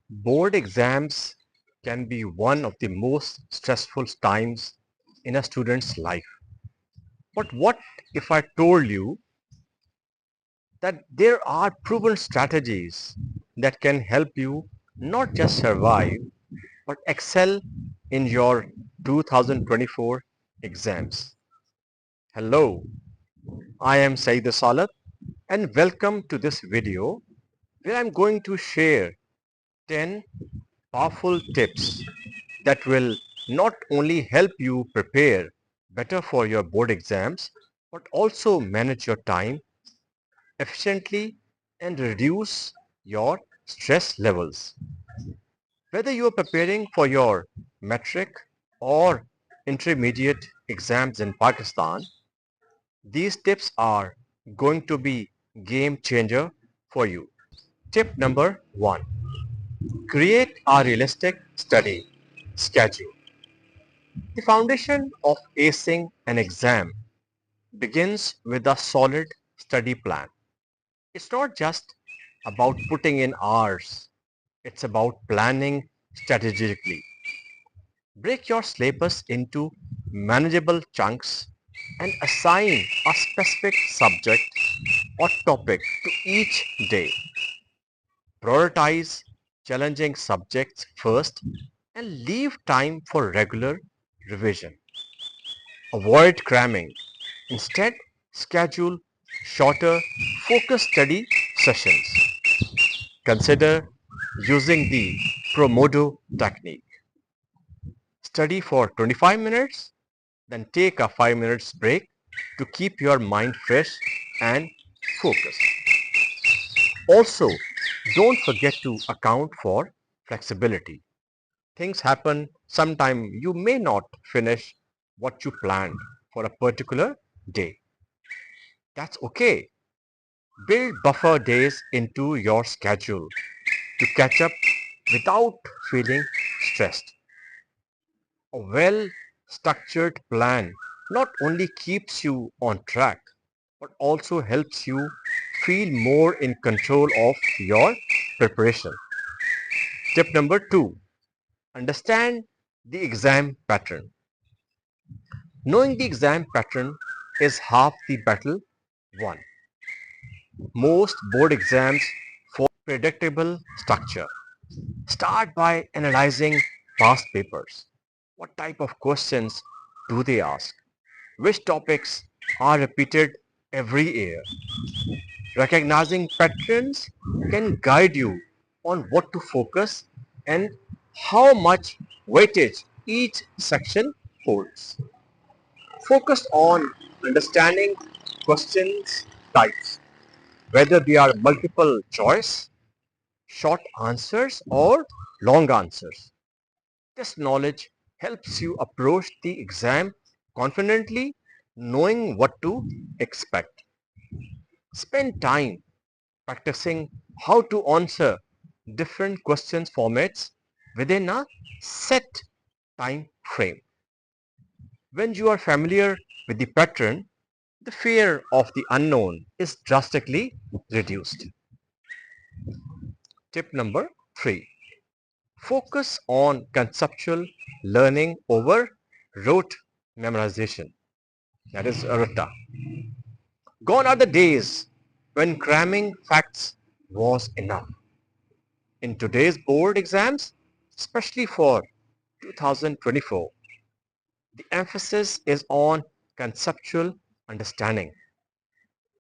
Board exams can be one of the most stressful times in a student's life. But what if I told you that there are proven strategies that can help you not just survive but excel in your 2024 exams? Hello, I am Saeed Salat and welcome to this video where I'm going to share 10 powerful tips that will not only help you prepare better for your board exams, but also manage your time efficiently and reduce your stress levels. Whether you are preparing for your metric or intermediate exams in Pakistan, these tips are going to be game changer for you. Tip number 1. Create a realistic study schedule. The foundation of acing an exam begins with a solid study plan. It's not just about putting in hours, it's about planning strategically. Break your syllabus into manageable chunks and assign a specific subject or topic to each day. Prioritize challenging subjects first and leave time for regular revision. Avoid cramming. Instead, schedule shorter, focused study sessions. Consider using the Pomodoro technique. Study for 25 minutes, then take a 5 minutes break to keep your mind fresh and focused. Also, don't forget to account for flexibility. Things happen. Sometime you may not finish what you planned for a particular day. That's okay. Build buffer days into your schedule to catch up without feeling stressed. A well-structured plan not only keeps you on track, but also helps you feel more in control of your preparation. Tip number 2. Understand the exam pattern. Knowing the exam pattern is half the battle won. Most board exams follow predictable structure. Start by analyzing past papers. What type of questions do they ask? Which topics are repeated every year? Recognizing patterns can guide you on what to focus and how much weightage each section holds. Focus on understanding questions types, whether they are multiple choice, short answers or long answers. This knowledge helps you approach the exam confidently, knowing what to expect. Spend time practicing how to answer different questions formats within a set time frame. When you are familiar with the pattern, the fear of the unknown is drastically reduced. Tip number 3. Focus on conceptual learning over rote memorization. That is RUTA. Gone are the days when cramming facts was enough. In today's board exams, especially for 2024, the emphasis is on conceptual understanding.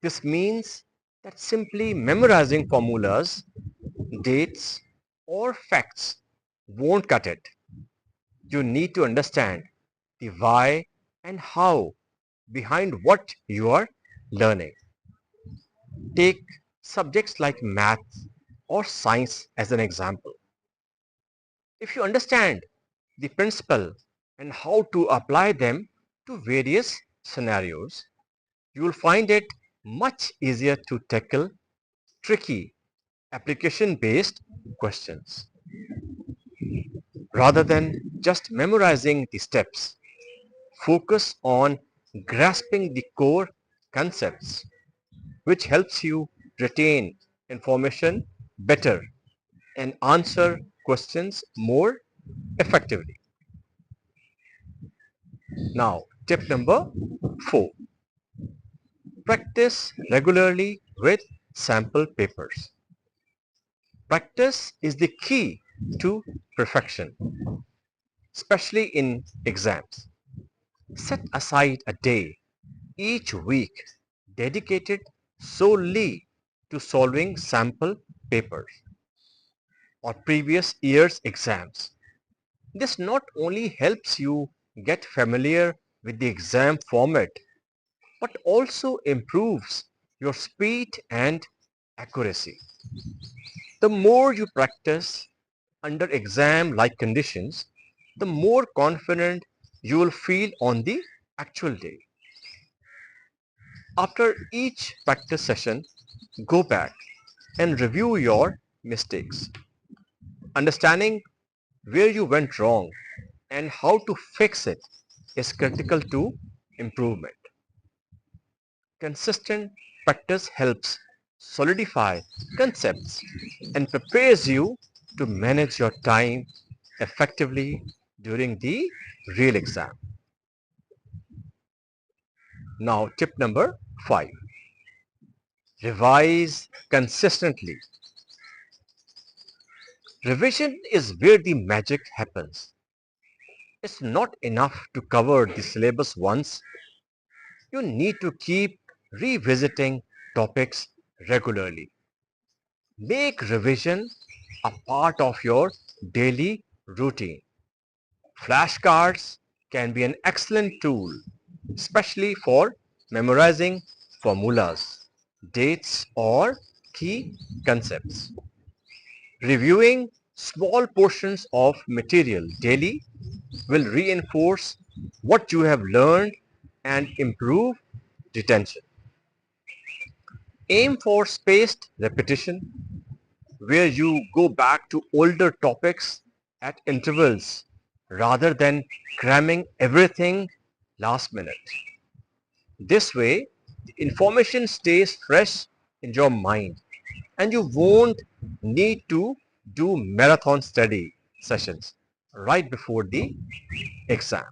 This means that simply memorizing formulas, dates, or facts won't cut it. You need to understand the why and how behind what you are learning. Take subjects like math or science as an example. If you understand the principle and how to apply them to various scenarios, you will find it much easier to tackle tricky application-based questions. Rather than just memorizing the steps, focus on grasping the core concepts, which helps you retain information better and answer questions more effectively. Now, tip number 4. Practice regularly with sample papers. Practice is the key to perfection, especially in exams. Set aside a day each week dedicated solely to solving sample papers or previous year's exams. This not only helps you get familiar with the exam format, but also improves your speed and accuracy. The more you practice under exam-like conditions, the more confident you will feel on the actual day. After each practice session, go back and review your mistakes. Understanding where you went wrong and how to fix it is critical to improvement. Consistent practice helps solidify concepts and prepares you to manage your time effectively during the real exam. Now, tip number 5. Revise consistently. Revision is where the magic happens. It's not enough to cover the syllabus once. You need to keep revisiting topics regularly. Make revision a part of your daily routine. Flashcards can be an excellent tool, especially for memorizing formulas, dates, or key concepts. Reviewing small portions of material daily will reinforce what you have learned and improve retention. Aim for spaced repetition where you go back to older topics at intervals rather than cramming everything last minute. This way, the information stays fresh in your mind and you won't need to do marathon study sessions right before the exam.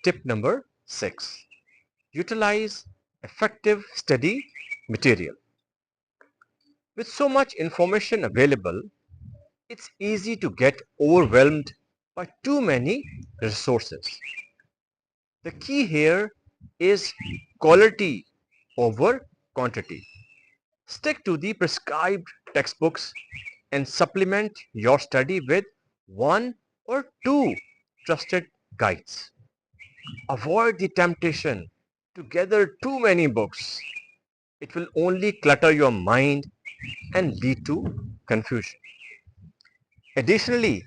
Tip number 6. Utilize effective study material. With so much information available, it's easy to get overwhelmed by too many resources. The key here is quality over quantity. Stick to the prescribed textbooks and supplement your study with one or two trusted guides. Avoid the temptation to gather too many books. It will only clutter your mind and lead to confusion. Additionally,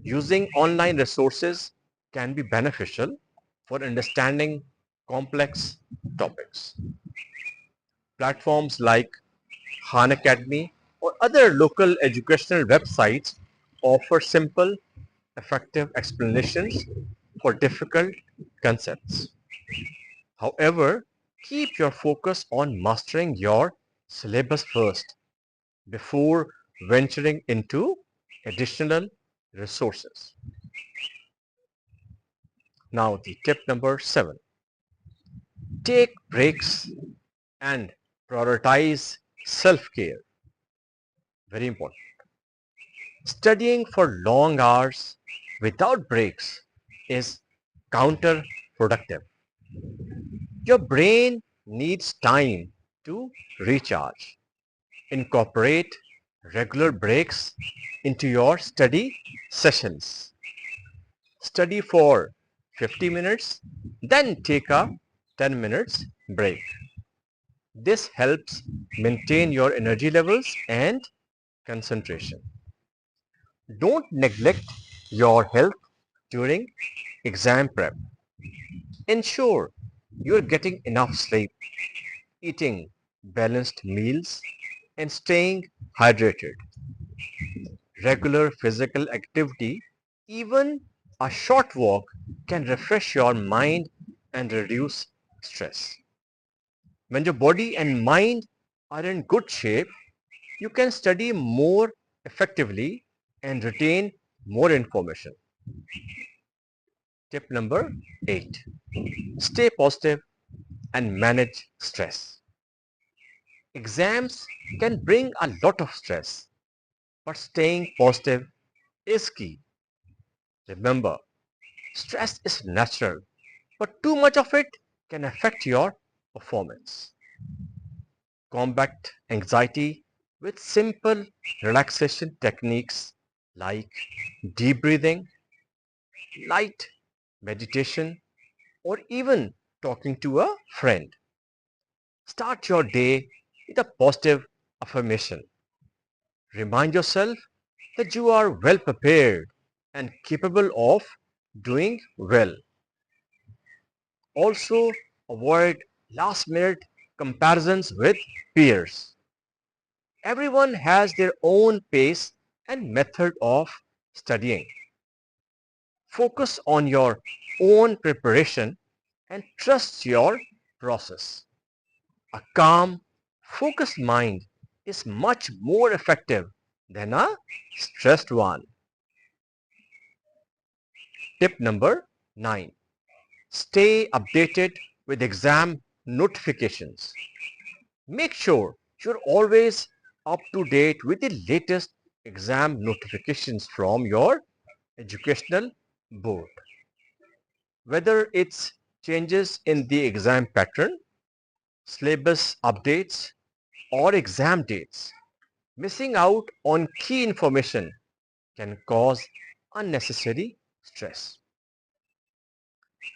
using online resources can be beneficial for understanding complex topics. Platforms like Khan Academy or other local educational websites offer simple, effective explanations for difficult concepts. However, keep your focus on mastering your syllabus first before venturing into additional resources. Now the tip number 7. Take breaks and prioritize self-care. Very important. Studying for long hours without breaks is counterproductive. Your brain needs time to recharge. Incorporate regular breaks into your study sessions. Study for 50 minutes, then take a 10 minutes break. This helps maintain your energy levels and concentration. Don't neglect your health during exam prep. Ensure you are getting enough sleep, eating balanced meals, and staying hydrated. Regular physical activity, even a short walk, can refresh your mind and reduce stress. When your body and mind are in good shape, you can study more effectively and retain more information. Tip number 8. Stay positive and manage stress. Exams can bring a lot of stress, but staying positive is key. Remember, stress is natural, but too much of it can affect your performance. Combat anxiety with simple relaxation techniques like deep breathing, light meditation, or even talking to a friend. Start your day with a positive affirmation. Remind yourself that you are well prepared and capable of doing well. Also, avoid last minute comparisons with peers. Everyone has their own pace and method of studying. Focus on your own preparation and trust your process. A calm, focused mind is much more effective than a stressed one. Tip number 9. Stay updated with exam notifications. Make sure you're always up to date with the latest exam notifications from your educational board. Whether it's changes in the exam pattern, syllabus updates, or exam dates, missing out on key information can cause unnecessary stress.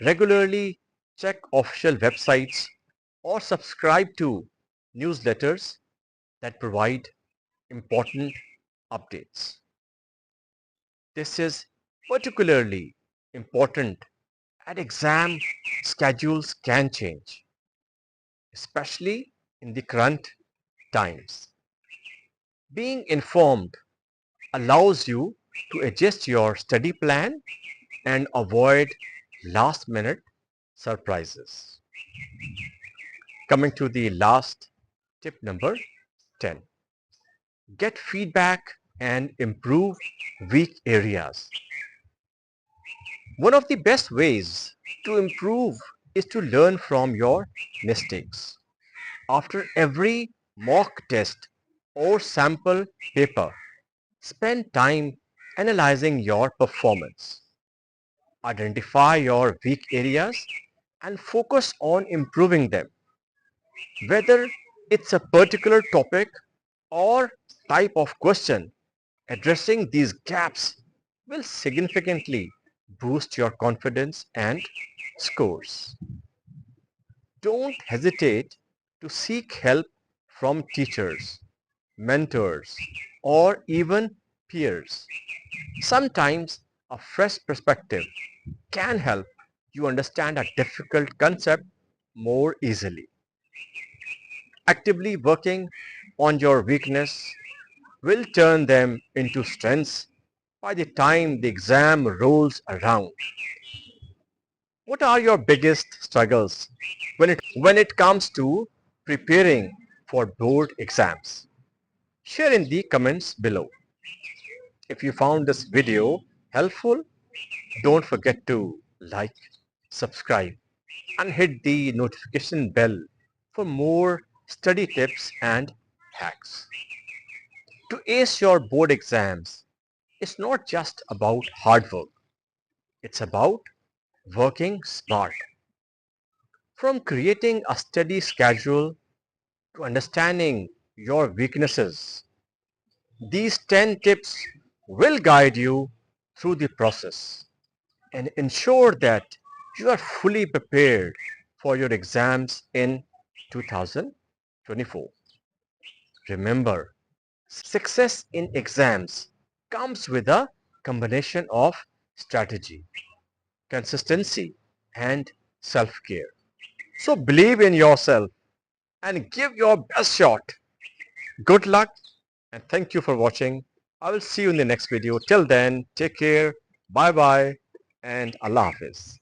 Regularly check official websites or subscribe to newsletters that provide important updates. This is particularly important as exam schedules can change, especially in the current times. Being informed allows you to adjust your study plan and avoid last minute surprises. Coming to the last tip number 10. Get feedback and improve weak areas. One of the best ways to improve is to learn from your mistakes. After every mock test or sample paper, spend time analyzing your performance. Identify your weak areas and focus on improving them. Whether it's a particular topic or type of question, addressing these gaps will significantly boost your confidence and scores. Don't hesitate to seek help from teachers, mentors, or even peers. Sometimes a fresh perspective can help you understand a difficult concept more easily. Actively working on your weakness will turn them into strengths by the time the exam rolls around. What are your biggest struggles when it comes to preparing for board exams? Share in the comments below. If you found this video helpful, don't forget to like, subscribe, and hit the notification bell for more study tips and hacks. To ace your board exams, it's not just about hard work. It's about working smart. From creating a steady schedule to understanding your weaknesses, these 10 tips will guide you through the process and ensure that you are fully prepared for your exams in 2024. Remember, success in exams comes with a combination of strategy, consistency, and self-care. So believe in yourself and give your best shot. Good luck and thank you for watching. I will see you in the next video. Till then, take care, bye bye, and Allah Hafiz.